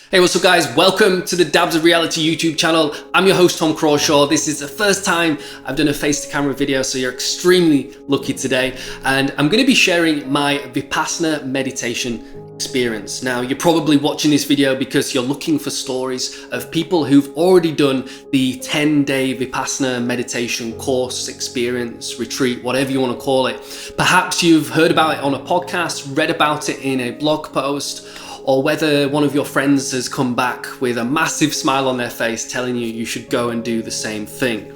Hey, what's up guys? Welcome to the Dabs of Reality YouTube channel. I'm your host, Tom Crawshaw. This is the first time I've done a face-to-camera video, so you're extremely lucky today. And I'm going to be sharing my Vipassana meditation experience. Now, you're probably watching this video because you're looking for stories of people who've already done the 10-day Vipassana meditation course, experience, retreat, whatever you want to call it. Perhaps you've heard about it on a podcast, read about it in a blog post, or whether one of your friends has come back with a massive smile on their face telling you should go and do the same thing.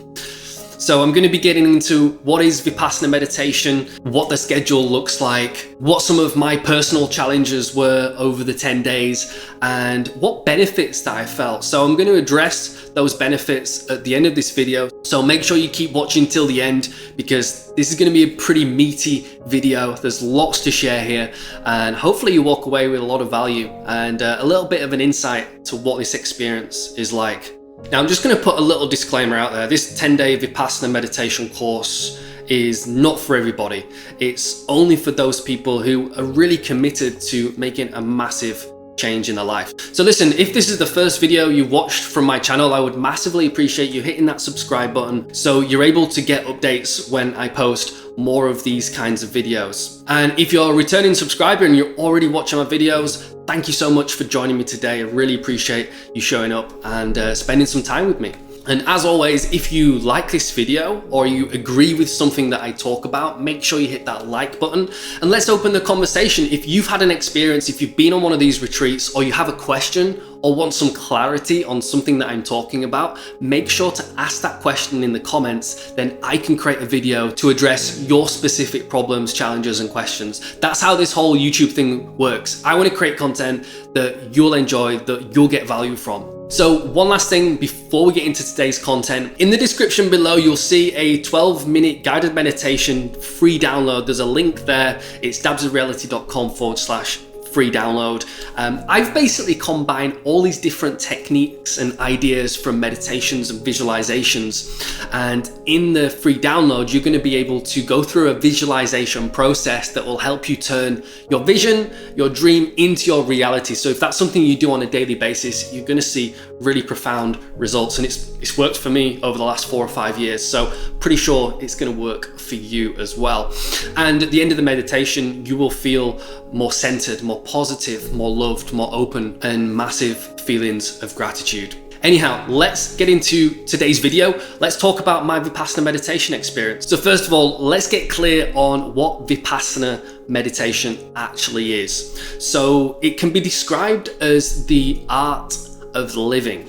So I'm going to be getting into what is Vipassana meditation, what the schedule looks like, what some of my personal challenges were over the 10 days, and what benefits that I felt. So I'm going to address those benefits at the end of this video. So make sure you keep watching till the end because this is going to be a pretty meaty video. There's lots to share here, and hopefully you walk away with a lot of value and a little bit of an insight to what this experience is like. Now, I'm just going to put a little disclaimer out there. This 10-day Vipassana meditation course is not for everybody. It's only for those people who are really committed to making a massive change in their life. So listen, if this is the first video you watched from my channel, I would massively appreciate you hitting that subscribe button so you're able to get updates when I post more of these kinds of videos. And if you're a returning subscriber and you're already watching my videos, thank you so much for joining me today. I really appreciate you showing up and spending some time with me. And as always, if you like this video or you agree with something that I talk about, make sure you hit that like button and let's open the conversation. If you've had an experience, if you've been on one of these retreats, or you have a question or want some clarity on something that I'm talking about, make sure to ask that question in the comments. Then I can create a video to address your specific problems, challenges, and questions. That's how this whole YouTube thing works. I want to create content that you'll enjoy, that you'll get value from. So one last thing before we get into today's content, in the description below, you'll see a 12-minute guided meditation free download. There's a link there. It's dabsofreality.com/free download. I've basically combined all these different techniques and ideas from meditations and visualizations. And in the free download, you're going to be able to go through a visualization process that will help you turn your vision, your dream into your reality. So if that's something you do on a daily basis, you're going to see really profound results. And it's worked for me over the last 4 or 5 years. So pretty sure it's going to work for you as well. And at the end of the meditation, you will feel more centered, more positive, more loved, more open, and massive feelings of gratitude. Anyhow, let's get into today's video. Let's talk about my Vipassana meditation experience. So first of all, let's get clear on what Vipassana meditation actually is. So it can be described as the art of living.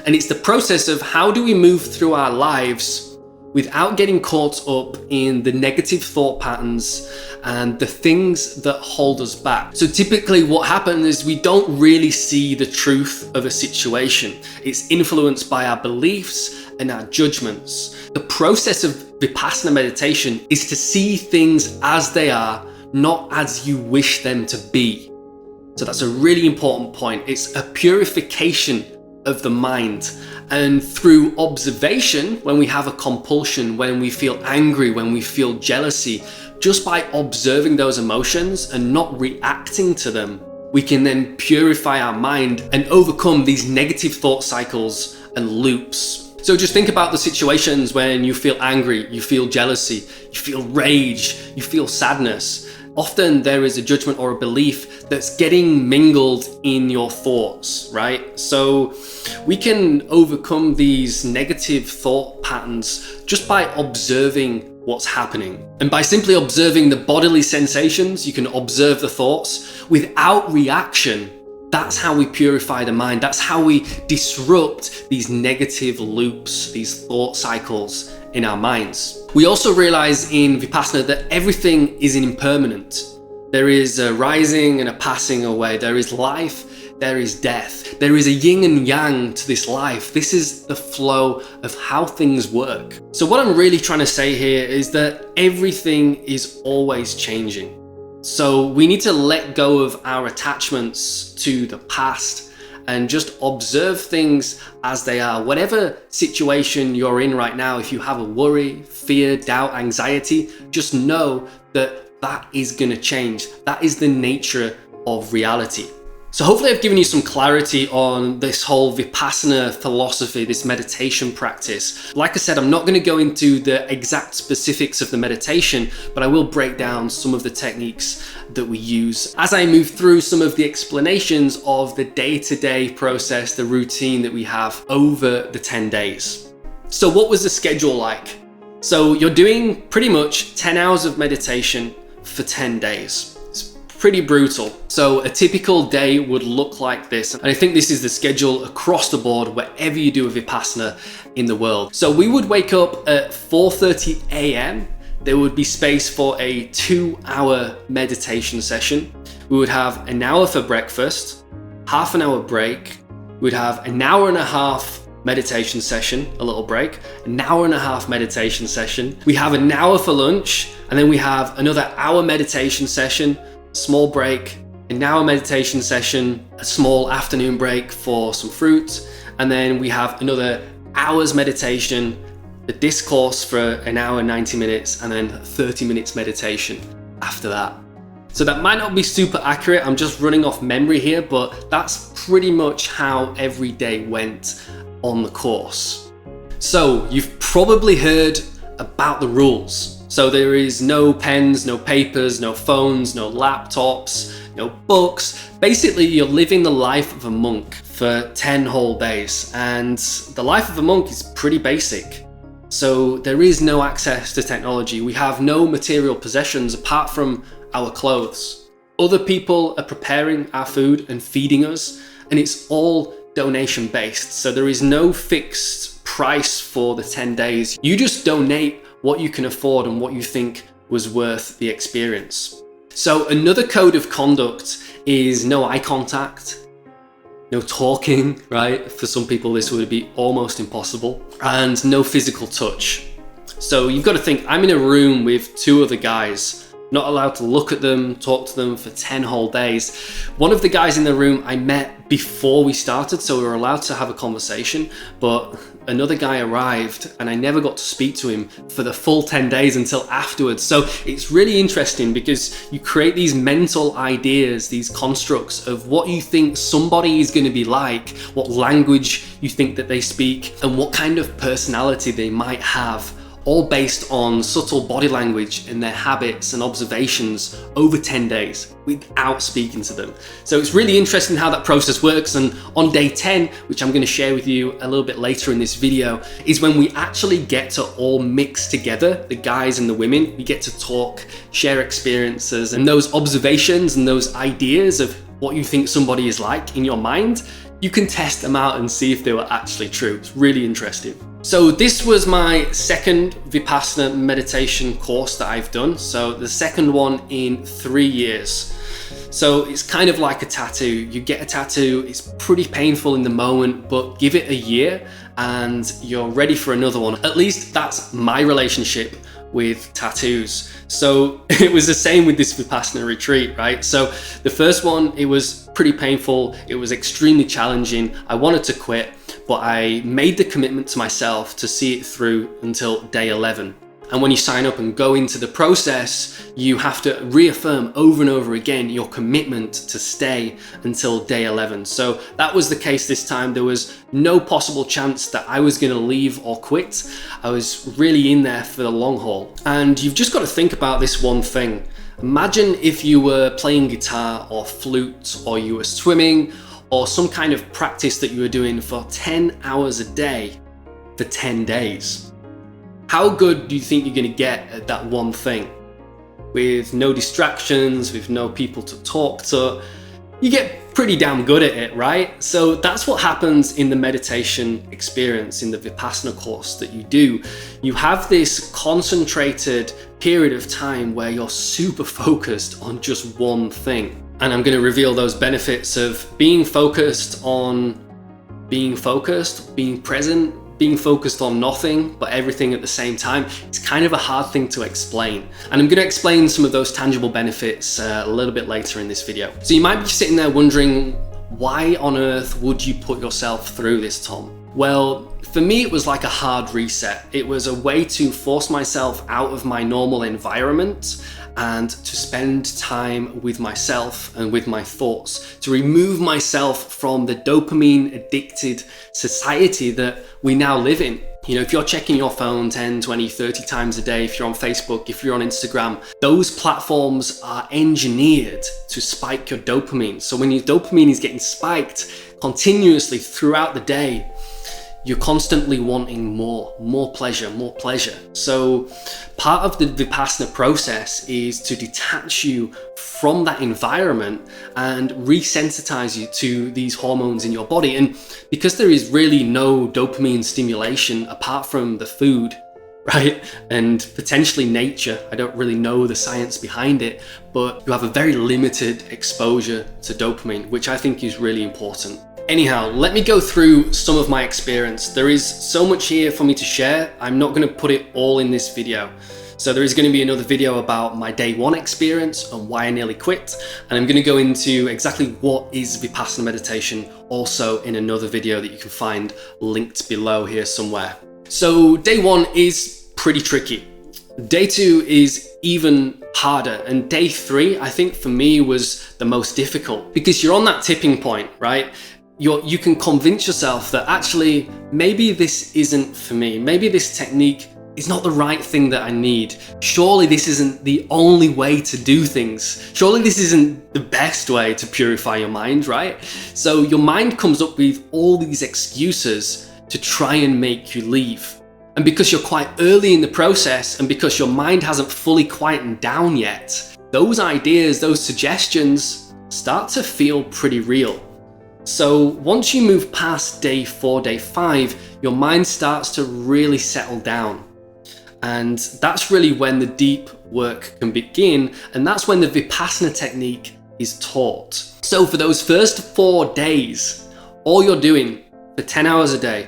And it's the process of how do we move through our lives without getting caught up in the negative thought patterns and the things that hold us back. So typically what happens is we don't really see the truth of a situation. It's influenced by our beliefs and our judgments. The process of Vipassana meditation is to see things as they are, not as you wish them to be. So that's a really important point. It's a purification of the mind. And through observation, when we have a compulsion, when we feel angry, when we feel jealousy, just by observing those emotions and not reacting to them, we can then purify our mind and overcome these negative thought cycles and loops. So just think about the situations when you feel angry, you feel jealousy, you feel rage, you feel sadness. Often there is a judgment or a belief that's getting mingled in your thoughts, right? So we can overcome these negative thought patterns just by observing what's happening. And by simply observing the bodily sensations, you can observe the thoughts without reaction. That's how we purify the mind. That's how we disrupt these negative loops, these thought cycles in our minds. We also realize in Vipassana that everything is impermanent. There is a rising and a passing away. There is life, there is death. There is a yin and yang to this life. This is the flow of how things work. So what I'm really trying to say here is that everything is always changing. So we need to let go of our attachments to the past and just observe things as they are. Whatever situation you're in right now, if you have a worry, fear, doubt, anxiety, just know that that is going to change. That is the nature of reality. So hopefully I've given you some clarity on this whole Vipassana philosophy, this meditation practice. Like I said, I'm not going to go into the exact specifics of the meditation, but I will break down some of the techniques that we use as I move through some of the explanations of the day-to-day process, the routine that we have over the 10 days. So what was the schedule like? So you're doing pretty much 10 hours of meditation for 10 days. Pretty brutal. So a typical day would look like this. And I think this is the schedule across the board wherever you do a Vipassana in the world. So we would wake up at 4:30 a.m. There would be space for a 2-hour meditation session. We would have an hour for breakfast, half an hour break. We'd have an hour and a half meditation session, a little break, an hour and a half meditation session. We have an hour for lunch, and then we have another hour meditation session, small break, an hour meditation session, a small afternoon break for some fruit, and then we have another hour's meditation, the discourse for an hour, 90 minutes, and then 30 minutes meditation after that. So that might not be super accurate, I'm just running off memory here, but that's pretty much how every day went on the course. So you've probably heard about the rules. So there is no pens, no papers, no phones, no laptops, no books. Basically, you're living the life of a monk for 10 whole days. And the life of a monk is pretty basic. So there is no access to technology. We have no material possessions apart from our clothes. Other people are preparing our food and feeding us, and it's all donation based. So there is no fixed price for the 10 days. You just donate what you can afford and what you think was worth the experience. So another code of conduct is no eye contact, no talking, right? For some people this would be almost impossible, and no physical touch. So you've got to think, I'm in a room with 2 other guys, not allowed to look at them, talk to them for 10 whole days. One of the guys in the room I met before we started, so we were allowed to have a conversation, but another guy arrived and I never got to speak to him for the full 10 days until afterwards. So it's really interesting because you create these mental ideas, these constructs of what you think somebody is going to be like, what language you think that they speak, and what kind of personality they might have, all based on subtle body language and their habits and observations over 10 days without speaking to them. So it's really interesting how that process works. And on day 10, which I'm going to share with you a little bit later in this video, is when we actually get to all mix together, the guys and the women. We get to talk, share experiences, and those observations and those ideas of what you think somebody is like in your mind, you can test them out and see if they were actually true. It's really interesting. So this was my second Vipassana meditation course that I've done. So the second one in 3 years. So it's kind of like a tattoo. You get a tattoo, it's pretty painful in the moment, but give it a year and you're ready for another one. At least that's my relationship with tattoos. So it was the same with this Vipassana retreat, right? So the first one, it was pretty painful. It was extremely challenging. I wanted to quit, but I made the commitment to myself to see it through until day 11. And when you sign up and go into the process, you have to reaffirm over and over again your commitment to stay until day 11. So that was the case this time. There was no possible chance that I was going to leave or quit. I was really in there for the long haul. And you've just got to think about this one thing. Imagine if you were playing guitar or flute, or you were swimming, or some kind of practice that you were doing for 10 hours a day for 10 days. How good do you think you're going to get at that one thing? With no distractions, with no people to talk to, you get pretty damn good at it, right? So that's what happens in the meditation experience, in the Vipassana course that you do. You have this concentrated period of time where you're super focused on just one thing. And I'm going to reveal those benefits of being focused on being focused, being present, being focused on nothing but everything at the same time. It's kind of a hard thing to explain. And I'm going to explain some of those tangible benefits a little bit later in this video. So you might be sitting there wondering, why on earth would you put yourself through this, Tom? Well, for me, it was like a hard reset. It was a way to force myself out of my normal environment and to spend time with myself and with my thoughts, to remove myself from the dopamine addicted society that we now live in. You know, if you're checking your phone 10, 20, 30 times a day, if you're on Facebook, if you're on Instagram, those platforms are engineered to spike your dopamine. So when your dopamine is getting spiked continuously throughout the day, you're constantly wanting more pleasure, more pleasure. So part of the Vipassana process is to detach you from that environment and resensitize you to these hormones in your body. And because there is really no dopamine stimulation apart from the food, right? And potentially nature, I don't really know the science behind it, but you have a very limited exposure to dopamine, which I think is really important. Anyhow, let me go through some of my experience. There is so much here for me to share. I'm not going to put it all in this video. So there is going to be another video about my day one experience and why I nearly quit. And I'm going to go into exactly what is Vipassana meditation also in another video that you can find linked below here somewhere. So day one is pretty tricky. Day two is even harder, and day three, I think for me, was the most difficult because you're on that tipping point, right? You can convince yourself that actually maybe this isn't for me. Maybe this technique is not the right thing that I need. Surely this isn't the only way to do things. Surely this isn't the best way to purify your mind, right? So your mind comes up with all these excuses to try and make you leave. And because you're quite early in the process and because your mind hasn't fully quietened down yet, those ideas, those suggestions start to feel pretty real. So once you move past day 4, day 5, your mind starts to really settle down. And that's really when the deep work can begin. And that's when the Vipassana technique is taught. So for those first 4 days, all you're doing for 10 hours a day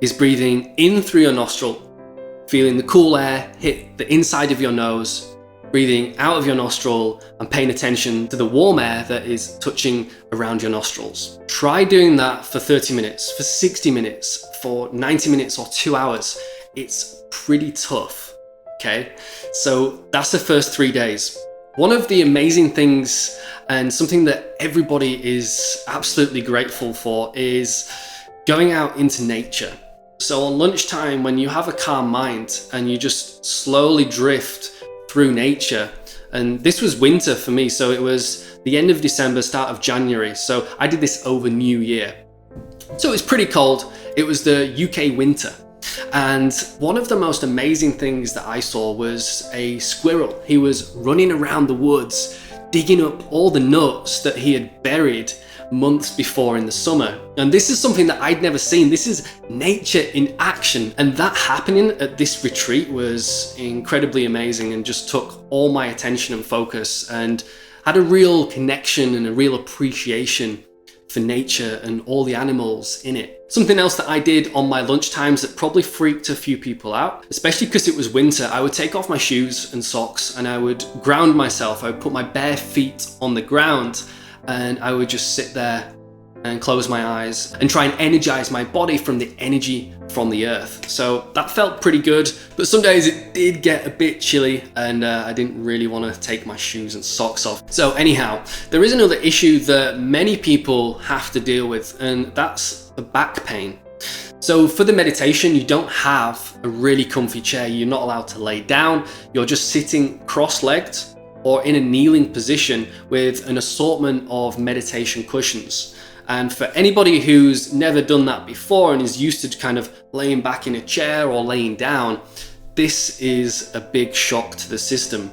is breathing in through your nostril, feeling the cool air hit the inside of your nose, breathing out of your nostril and paying attention to the warm air that is touching around your nostrils. Try doing that for 30 minutes, for 60 minutes, for 90 minutes or 2 hours. It's pretty tough, okay? So that's the first 3 days. One of the amazing things and something that everybody is absolutely grateful for is going out into nature. So on lunchtime, when you have a calm mind and you just slowly drift through nature, and this was winter for me, so it was the end of December, start of January, so I did this over New Year. So it was pretty cold. It was the UK winter, and one of the most amazing things that I saw was a squirrel. He was running around the woods, digging up all the nuts that he had buried months before in the summer. And this is something that I'd never seen. This is nature in action. And that happening at this retreat was incredibly amazing and just took all my attention and focus, and had a real connection and a real appreciation for nature and all the animals in it. Something else that I did on my lunch times that probably freaked a few people out, especially because it was winter, I would take off my shoes and socks and I would ground myself. I would put my bare feet on the ground and I would just sit there and close my eyes and try and energize my body from the energy from the earth. So that felt pretty good, but some days it did get a bit chilly and I didn't really want to take my shoes and socks off. So anyhow, there is another issue that many people have to deal with, and that's the back pain. So for the meditation, you don't have a really comfy chair. You're not allowed to lay down. You're just sitting cross-legged or in a kneeling position with an assortment of meditation cushions. And for anybody who's never done that before and is used to kind of laying back in a chair or laying down, this is a big shock to the system.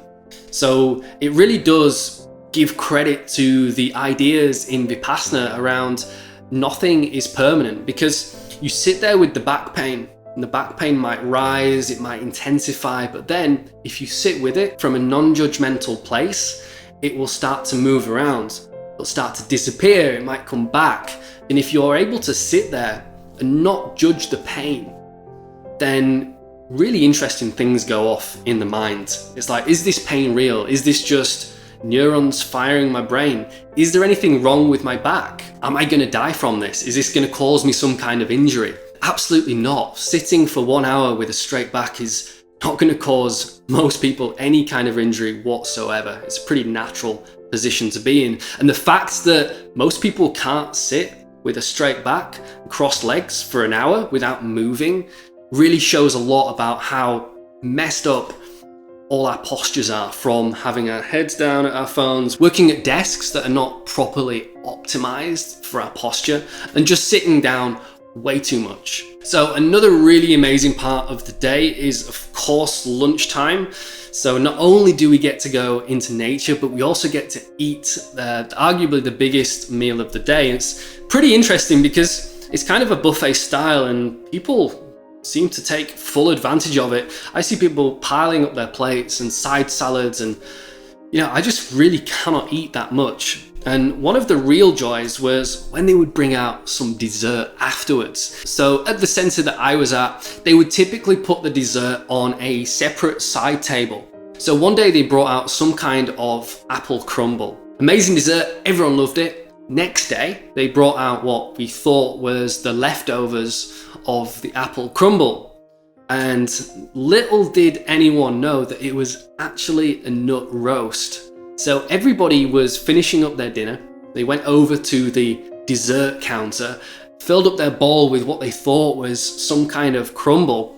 So it really does give credit to the ideas in Vipassana around nothing is permanent, because you sit there with the back pain, and the back pain might rise, it might intensify, but then if you sit with it from a non-judgmental place, it will start to move around. It'll start to disappear, it might come back. And if you're able to sit there and not judge the pain, then really interesting things go off in the mind. It's like, is this pain real? Is this just neurons firing my brain? Is there anything wrong with my back? Am I gonna die from this? Is this gonna cause me some kind of injury? Absolutely not. Sitting for 1 hour with a straight back is not going to cause most people any kind of injury whatsoever. It's a pretty natural position to be in. And the fact that most people can't sit with a straight back, crossed legs for an hour without moving really shows a lot about how messed up all our postures are, from having our heads down at our phones, working at desks that are not properly optimized for our posture, and just sitting down way too much. So another really amazing part of the day is, of course, lunchtime. So not only do we get to go into nature, but we also get to eat arguably the biggest meal of the day. It's pretty interesting because it's kind of a buffet style and people seem to take full advantage of it. I see people piling up their plates and side salads, and I just really cannot eat that much. And one of the real joys was when they would bring out some dessert afterwards. So at the center that I was at, they would typically put the dessert on a separate side table. So one day they brought out some kind of apple crumble. Amazing dessert, everyone loved it. Next day, they brought out what we thought was the leftovers of the apple crumble. And little did anyone know that it was actually a nut roast. So everybody was finishing up their dinner. They went over to the dessert counter, filled up their bowl with what they thought was some kind of crumble.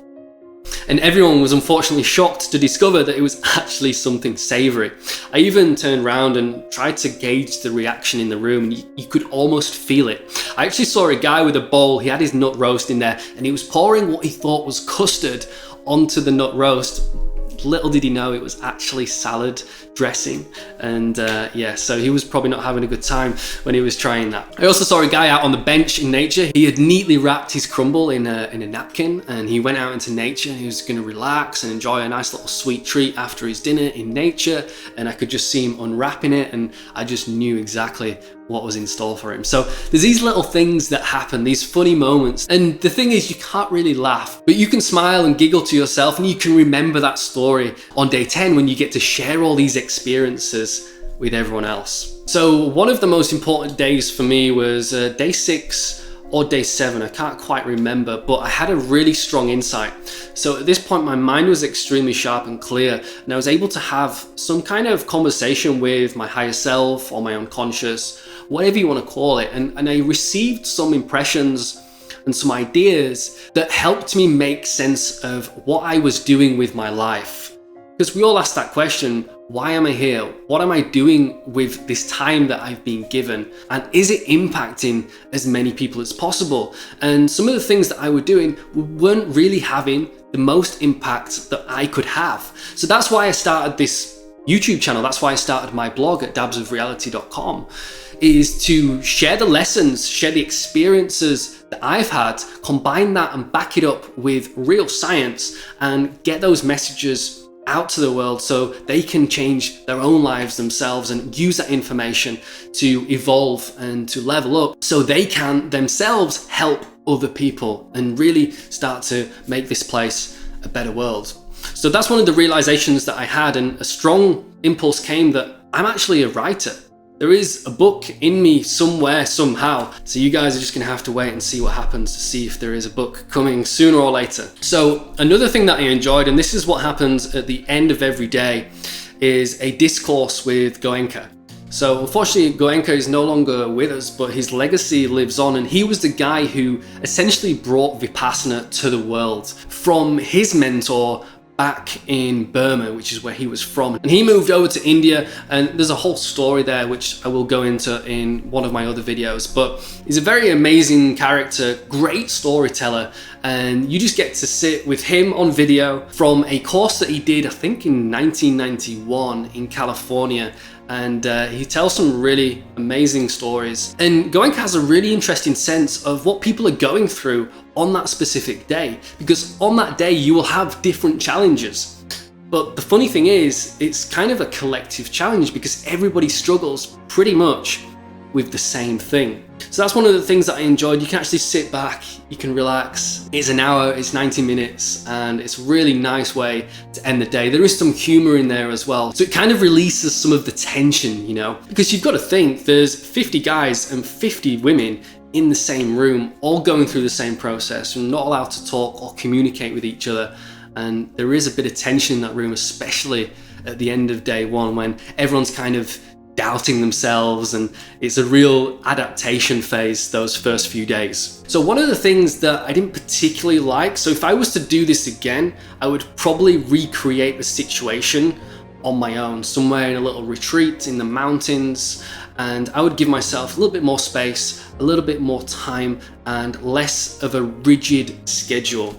And everyone was unfortunately shocked to discover that it was actually something savory. I even turned around and tried to gauge the reaction in the room, and you could almost feel it. I actually saw a guy with a bowl, he had his nut roast in there, and he was pouring what he thought was custard onto the nut roast. Little did he know it was actually salad dressing. And so he was probably not having a good time when he was trying that. I also saw a guy out on the bench in nature. He had neatly wrapped his crumble in a napkin, and he went out into nature. He was going to relax and enjoy a nice little sweet treat after his dinner in nature. And I could just see him unwrapping it, and I just knew exactly what was in store for him. So there's these little things that happen, these funny moments. And the thing is, you can't really laugh, but you can smile and giggle to yourself, and you can remember that story on day 10 when you get to share all these experiences with everyone else. So one of the most important days for me was day 6 or day 7, I can't quite remember, but I had a really strong insight. So at this point, my mind was extremely sharp and clear, and I was able to have some kind of conversation with my higher self or my unconscious, whatever you want to call it. And I received some impressions and some ideas that helped me make sense of what I was doing with my life. Because we all ask that question, why am I here? What am I doing with this time that I've been given? And is it impacting as many people as possible? And some of the things that I was doing weren't really having the most impact that I could have. So that's why I started this YouTube channel. That's why I started my blog at dabsofreality.com, is to share the lessons, share the experiences that I've had, combine that and back it up with real science, and get those messages out to the world so they can change their own lives themselves and use that information to evolve and to level up so they can themselves help other people and really start to make this place a better world. So that's one of the realizations that I had, and a strong impulse came that I'm actually a writer. There is a book in me somewhere, somehow. So you guys are just gonna have to wait and see what happens to see if there is a book coming sooner or later. So another thing that I enjoyed, and this is what happens at the end of every day, is a discourse with Goenka. So unfortunately, Goenka is no longer with us, but his legacy lives on, and he was the guy who essentially brought Vipassana to the world from his mentor back in Burma, which is where he was from. And he moved over to India, and there's a whole story there which I will go into in one of my other videos. But he's a very amazing character, great storyteller, and you just get to sit with him on video from a course that he did, I think in 1991 in California. And he tells some really amazing stories. And Goenka has a really interesting sense of what people are going through on that specific day, because on that day you will have different challenges. But the funny thing is, it's kind of a collective challenge because everybody struggles pretty much with the same thing. So that's one of the things that I enjoyed. You can actually sit back, you can relax. It's an hour, it's 90 minutes, and it's a really nice way to end the day. There is some humor in there as well. So it kind of releases some of the tension, you know, because you've got to think there's 50 guys and 50 women in the same room, all going through the same process and not allowed to talk or communicate with each other. And there is a bit of tension in that room, especially at the end of day one when everyone's kind of doubting themselves, and it's a real adaptation phase those first few days. So one of the things that I didn't particularly like, so if I was to do this again, I would probably recreate the situation on my own, somewhere in a little retreat in the mountains, and I would give myself a little bit more space, a little bit more time, and less of a rigid schedule.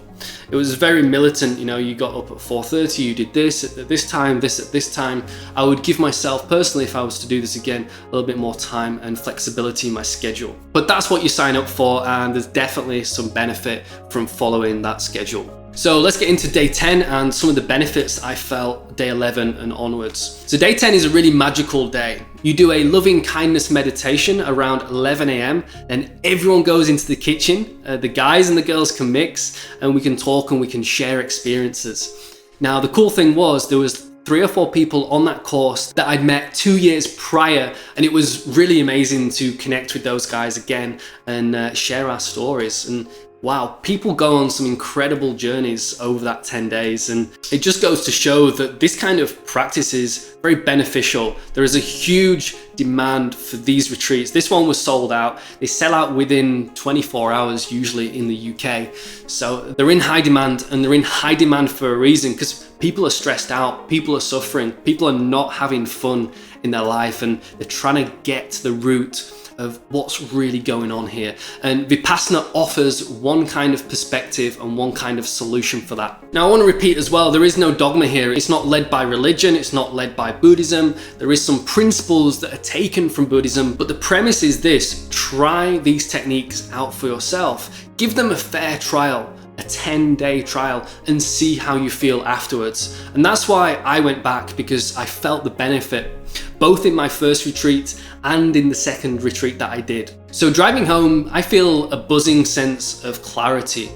It was very militant, you know, you got up at 4:30, you did this at this time, this at this time. I would give myself personally, if I was to do this again, a little bit more time and flexibility in my schedule. But that's what you sign up for, and there's definitely some benefit from following that schedule. So let's get into day 10 and some of the benefits I felt day 11 and onwards. So day 10 is a really magical day. You do a loving kindness meditation around 11 a.m. and everyone goes into the kitchen. The guys and the girls can mix and we can talk and we can share experiences. Now the cool thing was there was 3 or 4 people on that course that I'd met 2 years prior, and it was really amazing to connect with those guys again and share our stories. And wow, people go on some incredible journeys over that 10 days, and it just goes to show that this kind of practice is very beneficial. There is a huge demand for these retreats. This one was sold out. They sell out within 24 hours usually in the UK. So they're in high demand, and they're in high demand for a reason, because people are stressed out, people are suffering, people are not having fun in their life, and they're trying to get to the root of what's really going on here. And Vipassana offers one kind of perspective and one kind of solution for that. Now I want to repeat as well, there is no dogma here. It's not led by religion, it's not led by Buddhism. There is some principles that are taken from Buddhism, but the premise is this: try these techniques out for yourself. Give them a fair trial, a 10-day trial, and see how you feel afterwards. And that's why I went back, because I felt the benefit both in my first retreat and in the second retreat that I did. So driving home, I feel a buzzing sense of clarity,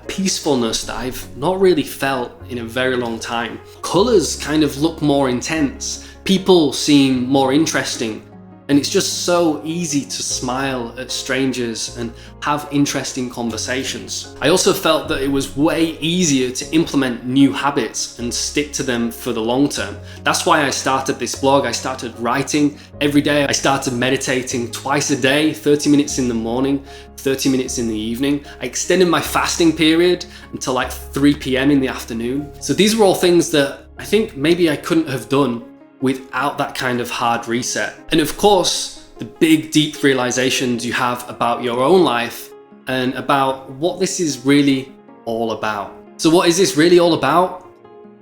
peacefulness that I've not really felt in a very long time. Colors kind of look more intense, people seem more interesting, and it's just so easy to smile at strangers and have interesting conversations. I also felt that it was way easier to implement new habits and stick to them for the long term. That's why I started this blog. I started writing every day. I started meditating twice a day, 30 minutes in the morning, 30 minutes in the evening. I extended my fasting period until like 3 p.m. in the afternoon. So these were all things that I think maybe I couldn't have done without that kind of hard reset. And of course, the big deep realizations you have about your own life and about what this is really all about. So what is this really all about?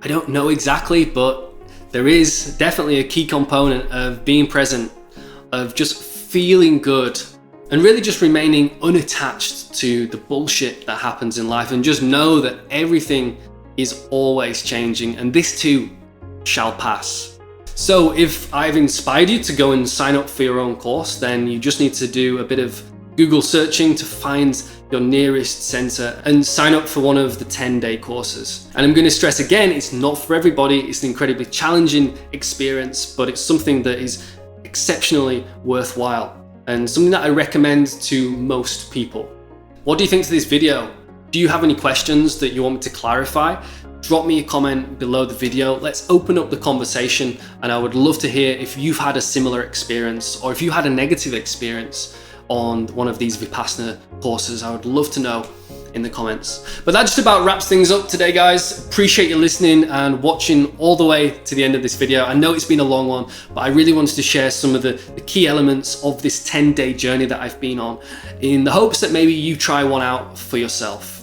I don't know exactly, but there is definitely a key component of being present, of just feeling good and really just remaining unattached to the bullshit that happens in life, and just know that everything is always changing and this too shall pass. So if I've inspired you to go and sign up for your own course, then you just need to do a bit of Google searching to find your nearest center and sign up for one of the 10-day courses. And I'm going to stress again, it's not for everybody. It's an incredibly challenging experience, but it's something that is exceptionally worthwhile and something that I recommend to most people. What do you think to this video? Do you have any questions that you want me to clarify? Drop me a comment below the video. Let's open up the conversation, and I would love to hear if you've had a similar experience or if you had a negative experience on one of these Vipassana courses. I would love to know in the comments. But that just about wraps things up today, guys. Appreciate you listening and watching all the way to the end of this video. I know it's been a long one, but I really wanted to share some of the key elements of this 10-day journey that I've been on, in the hopes that maybe you try one out for yourself.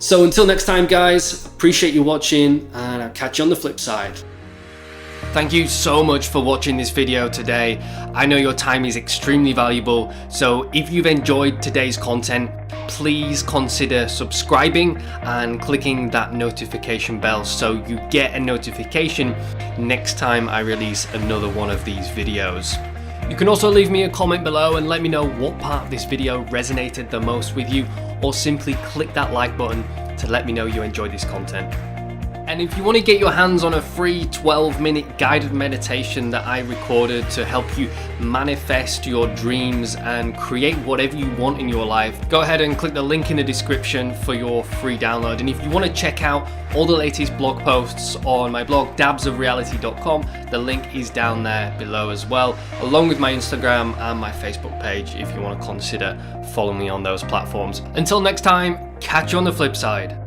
So until next time, guys, appreciate you watching, and I'll catch you on the flip side. Thank you so much for watching this video today. I know your time is extremely valuable, so if you've enjoyed today's content, please consider subscribing and clicking that notification bell so you get a notification next time I release another one of these videos. You can also leave me a comment below and let me know what part of this video resonated the most with you, or simply click that like button to let me know you enjoyed this content. And if you want to get your hands on a free 12-minute guided meditation that I recorded to help you manifest your dreams and create whatever you want in your life, go ahead and click the link in the description for your free download. And if you want to check out all the latest blog posts on my blog, dabsofreality.com, the link is down there below as well, along with my Instagram and my Facebook page if you want to consider following me on those platforms. Until next time, catch you on the flip side.